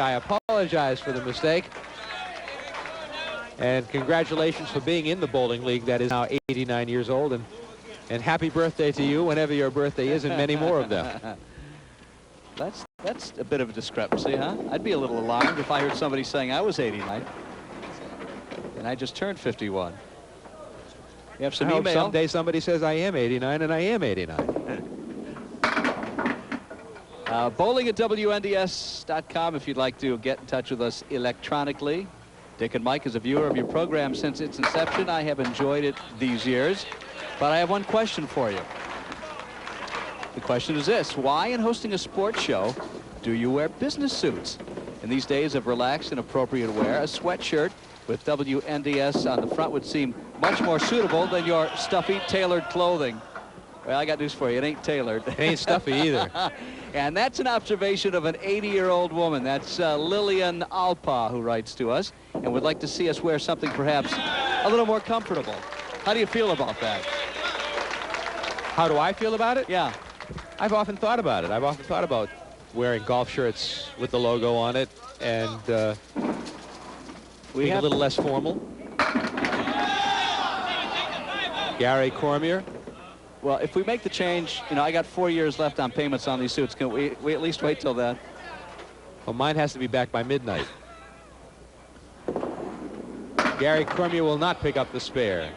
I apologize for the mistake. And congratulations for being in the bowling league that is now 89 years old. And happy birthday to you whenever your birthday is, and many more of them. That's a bit of a discrepancy, huh? I'd be a little alarmed if I heard somebody saying I was 89. And I just turned 51. You have some I hope email. someday somebody says I am 89, and I am 89. Bowling at WNDS.com if you'd like to get in touch with us electronically. Dick and Mike is a viewer of your program since its inception. I have enjoyed it these years. But I have one question for you. The question is this: why, in hosting a sports show, do you wear business suits? In these days of relaxed and appropriate wear, a sweatshirt with WNDS on the front would seem much more suitable than your stuffy, tailored clothing. Well, I got news for you. It ain't tailored. It ain't stuffy either. And that's an observation of an 80-year-old woman. That's Lillian Alpa, who writes to us and would like to see us wear something perhaps a little more comfortable. How do you feel about that? How do I feel about it? Yeah. I've often thought about it. I've often thought about wearing golf shirts with the logo on it and being a little less formal. Gary Cormier. Well, if we make the change, you know, I got 4 years left on payments on these suits. Can we at least wait till then? Well, mine has to be back by midnight. Gary Cormier will not pick up the spare.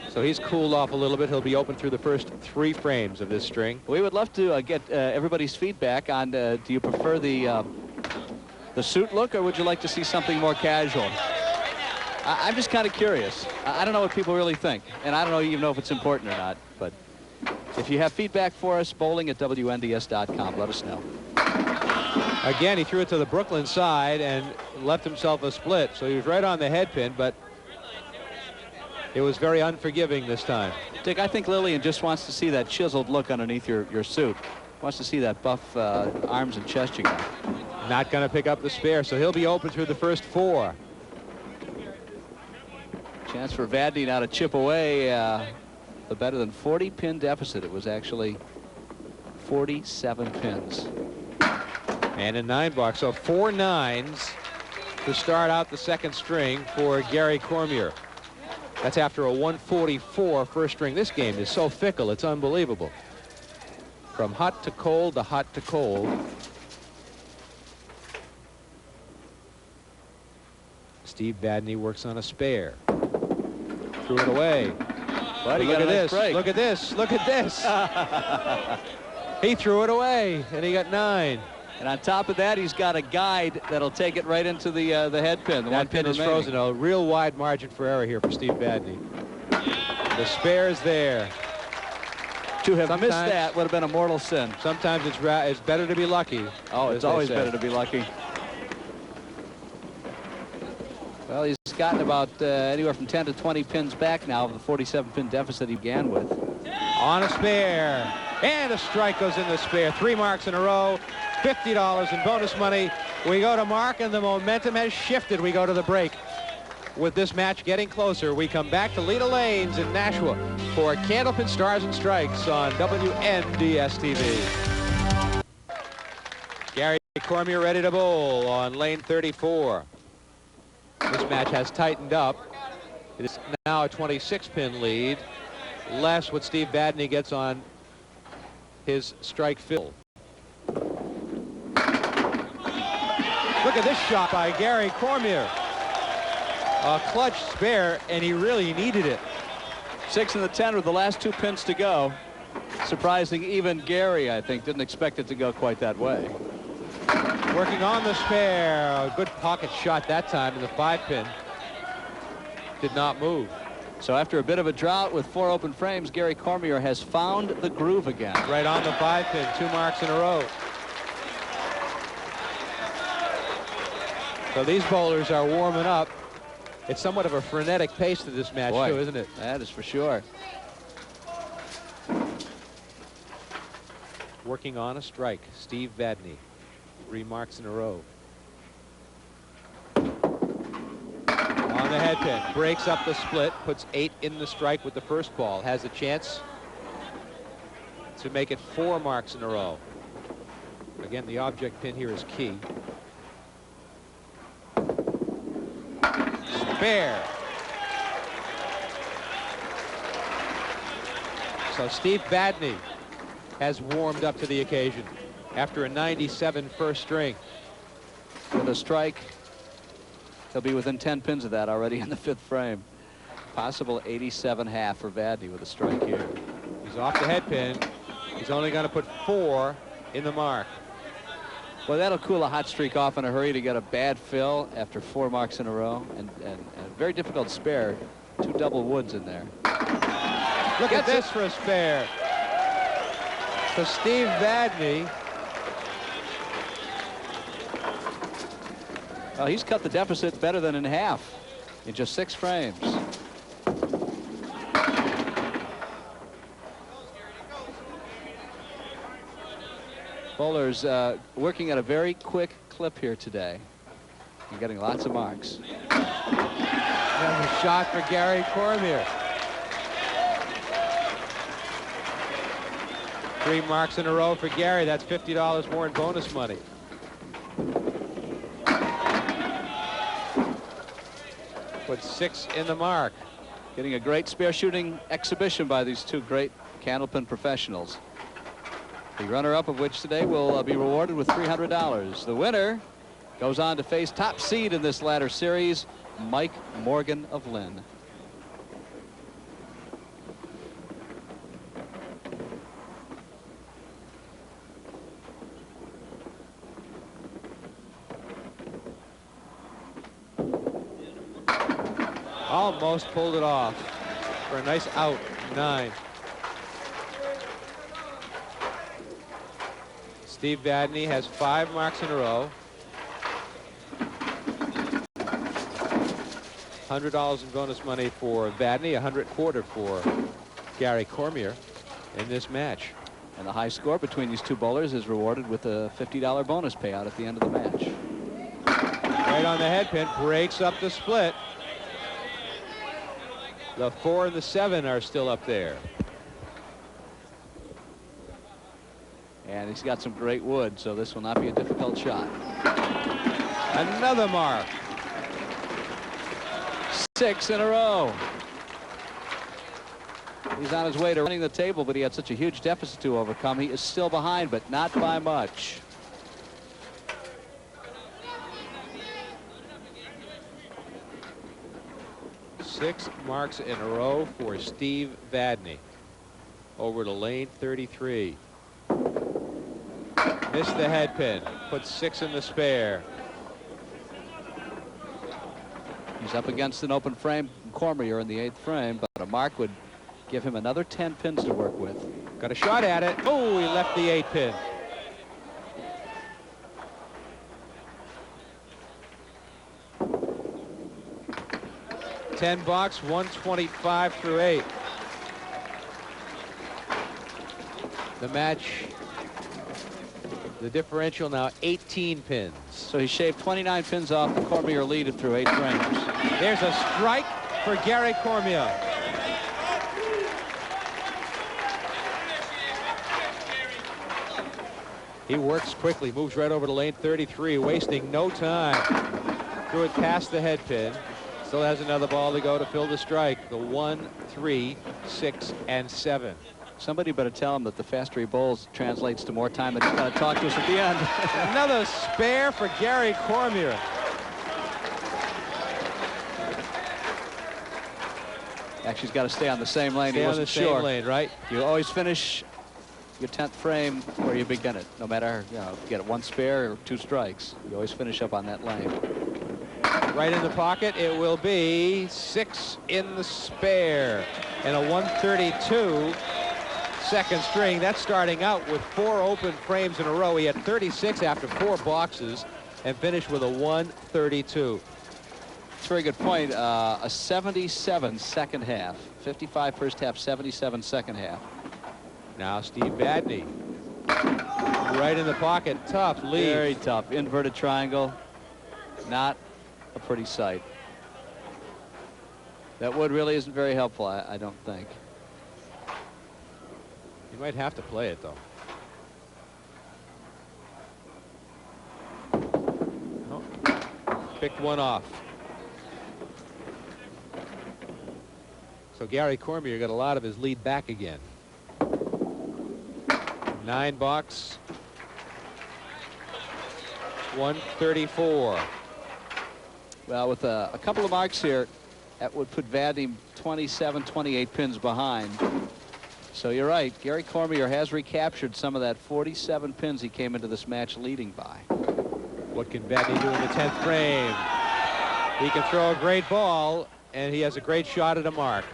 So he's cooled off a little bit. He'll be open through the first 3 frames of this string. We would love to get everybody's feedback on do you prefer the suit look, or would you like to see something more casual? I'm just kind of curious. I don't know what people really think, and I don't even know if it's important or not. But if you have feedback for us, bowling at WNDS.com. Let us know. Again, he threw it to the Brooklyn side and left himself a split. So he was right on the head pin, but it was very unforgiving this time. Dick, I think Lillian just wants to see that chiseled look underneath your suit. Wants to see that buff arms and chest you got. Not going to pick up the spare, so he'll be open through the first 4. Chance for Vadney now to chip away the better than 40-pin deficit. It was actually 47 pins. And a 9 box, so 4 9s to start out the second string for Gary Cormier. That's after a 144 first string. This game is so fickle, it's unbelievable. From hot to cold to hot to cold. Steve Vadney works on a spare. Threw it away. But look at this. Look at this. Look at this. He threw it away, and he got 9. And on top of that, he's got a guide that'll take it right into the head pin. The that pin is frozen. A real wide margin for error here for Steve Vadney. The spare is there. To have missed that would have been a mortal sin. Sometimes it's better to be lucky. Oh, it's always better to be lucky. Well, he's gotten about anywhere from 10 to 20 pins back now of the 47-pin deficit he began with. On a spare. And a strike goes in the spare. 3 marks in a row. $50 in bonus money. We go to Mark, and the momentum has shifted. We go to the break. With this match getting closer, we come back to Leda Lanes in Nashua for Candlepin Stars and Strikes on WNDS TV. Gary Cormier ready to bowl on lane 34. This match has tightened up. It is now a 26-pin lead, less what Steve Vadney gets on his strike fill. Look at this shot by Gary Cormier. A clutch spare, and he really needed it. 6 in the 10 with the last 2 pins to go. Surprising even Gary, I think, didn't expect it to go quite that way. Working on the spare. A good pocket shot that time in the 5-pin. Did not move. So after a bit of a drought with 4 open frames, Gary Cormier has found the groove again. Right on the 5-pin. 2 marks in a row. So these bowlers are warming up. It's somewhat of a frenetic pace to this match, too, isn't it? That is for sure. Working on a strike. Steve Vadney. 3 marks in a row. On the head pin. Breaks up the split. Puts 8 in the strike with the first ball. Has a chance to make it 4 marks in a row. Again, the object pin here is key. spare. So Steve Vadney has warmed up to the occasion after a 97 first string. With a strike, he'll be within 10 pins of that already in the 5th frame. Possible 87.5 for Vadney with a strike here. He's off the head pin. He's only going to put 4 in the mark. Well, that'll cool a hot streak off in a hurry to get a bad fill after 4 marks in a row, and a very difficult spare. 2 double woods in there. Look at this for a spare. So Steve Vadney. Well, he's cut the deficit better than in half in just 6 frames. Bowlers working at a very quick clip here today. You're getting lots of marks. There's a shot for Gary Cormier. 3 marks in a row for Gary. That's $50 more in bonus money. Put 6 in the mark. Getting a great spare shooting exhibition by these 2 great Candlepin professionals. The runner-up of which today will be rewarded with $300. The winner goes on to face top seed in this ladder series, Mike Morgan of Lynn. Almost pulled it off for a nice out, 9. Steve Vadney has 5 marks in a row. $100 in bonus money for Vadney, $125 for Gary Cormier in this match. And the high score between these 2 bowlers is rewarded with a $50 bonus payout at the end of the match. Right on the head pin, breaks up the split. The 4 and the 7 are still up there. And he's got some great wood, so this will not be a difficult shot. Another mark. 6 in a row. He's on his way to running the table, but he had such a huge deficit to overcome. He is still behind, but not by much. Six marks in a row for Steve Vadney. Over to lane 33. Missed the head pin. Put 6 in the spare. He's up against an open frame Cormier in the 8th frame, but a mark would give him another 10 pins to work with. Got a shot at it. Oh, he left the 8 pin. $10, 125 through 8. The match, the differential now 18 pins. So he shaved 29 pins off the Cormier lead through 8 frames. There's a strike for Gary Cormier. He works quickly, moves right over to lane 33, wasting no time. Threw it past the head pin. Still has another ball to go to fill the strike. The 1, 3, 6, and 7. Somebody better tell him that the faster he bowls translates to more time that he's got to talk to us at the end. Another spare for Gary Cormier. Actually, he's got to stay on the same lane. Stay he on wasn't the sure. same lane, right? You always finish your 10th frame where you begin it. No matter, you know, if you get 1 spare or 2 strikes, you always finish up on that lane. Right in the pocket, it will be 6 in the spare. And a 132 second string. That's starting out with 4 open frames in a row. He had 36 after 4 boxes and finished with a 132. That's a very good point. A 77 second half. 55 first half, 77 second half. Now Steve Vadney. Right in the pocket. Tough lead. Very tough. Inverted triangle. Not a pretty sight. That wood really isn't very helpful, I don't think. You might have to play it, though. Oh. Picked one off. So Gary Cormier got a lot of his lead back again. 9 box. 134. Well, with a couple of marks here, that would put Vadney 27, 28 pins behind. So you're right. Gary Cormier has recaptured some of that 47 pins he came into this match leading by. What can Vadney do in the 10th frame? He can throw a great ball, and he has a great shot at a mark.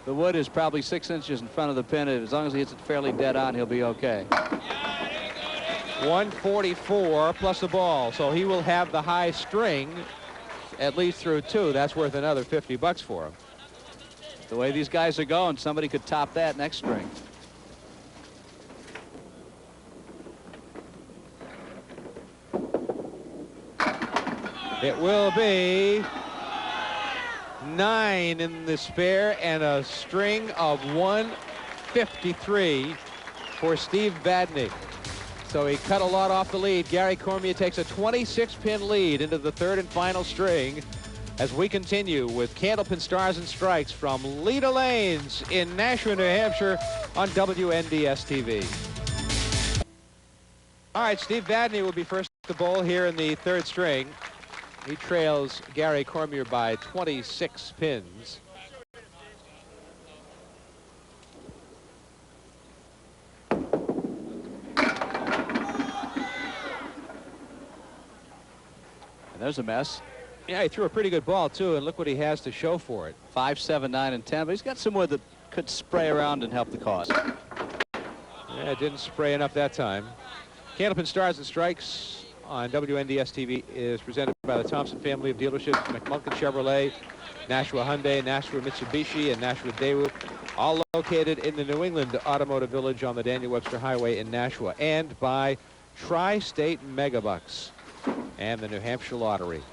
The wood is probably 6 inches in front of the pin. As long as he hits it fairly dead on, he'll be okay. 144 plus the ball, so he will have the high string at least through 2. That's worth another 50 bucks for him. The way these guys are going, somebody could top that next string. It will be 9 in the spare and a string of 153 for Steve Vadney. So he cut a lot off the lead. Gary Cormier takes a 26-pin lead into the 3rd and final string as we continue with Candlepin Stars and Strikes from Leda Lanes in Nashua, New Hampshire on WNDS TV. All right, Steve Vadney will be first to bowl here in the 3rd string. He trails Gary Cormier by 26 pins. And there's a mess. Yeah, he threw a pretty good ball, too, and look what he has to show for it. 5, 7, 9, and 10, but he's got some wood that could spray around and help the cause. Yeah, it didn't spray enough that time. Candlepin Stars and Strikes on WNDS TV is presented by the Thompson family of dealerships, McMulkin Chevrolet, Nashua Hyundai, Nashua Mitsubishi, and Nashua Daewoo, all located in the New England Automotive Village on the Daniel Webster Highway in Nashua, and by Tri-State Megabucks and the New Hampshire Lottery.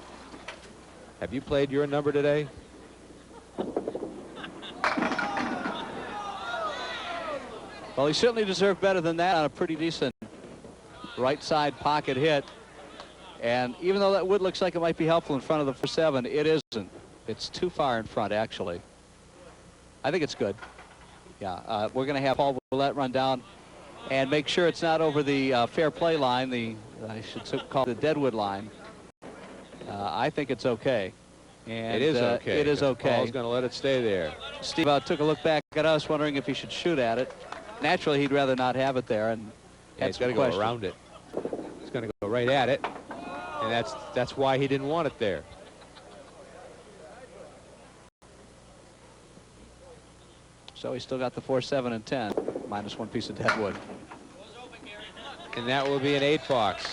Have you played your number today? Well, he certainly deserved better than that on a pretty decent right side pocket hit. And even though that wood looks like it might be helpful in front of the 4-7, it isn't. It's too far in front, actually. I think it's good. Yeah, we're going to have Paul Willett run down and make sure it's not over the fair play line, I should call it the Deadwood line. I think it's okay. And it is okay. It is okay. Paul's going to let it stay there. Steve took a look back at us, wondering if he should shoot at it. Naturally, he'd rather not have it there, and yeah, he's got to go around it. He's going to go right at it, and that's why he didn't want it there. So he's still got the 4, 7, and 10, minus 1 piece of dead wood. And that will be an 8 box.